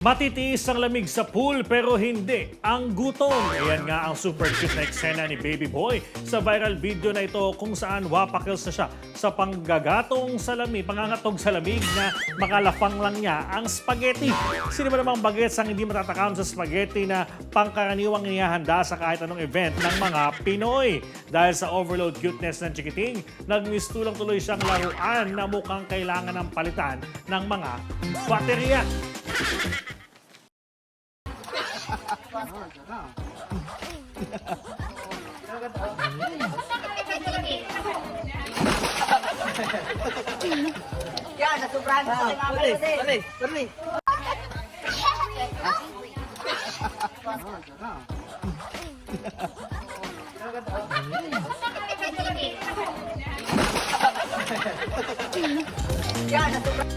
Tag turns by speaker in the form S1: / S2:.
S1: Matitiis ang lamig sa pool pero hindi ang gutom. Ayan nga ang super cute na eksena ni Baby Boy sa viral video na ito kung saan wapakils na siya sa panggagatong sa lamig, pangangatog sa lamig na makalafang lang niya ang spaghetti. Sino ba namang bagets ang hindi matatakam sa spaghetti na pangkaraniwang inihahanda sa kahit anong event ng mga Pinoy? Dahil sa overload cuteness ng chikiting, nagmistulang tuloy siyang laruan na mukhang kailangan ng palitan ng mga baterya.
S2: Yan, nasubrahan sa mga kapatid.
S3: Perli.
S2: Yan, nasubrahan.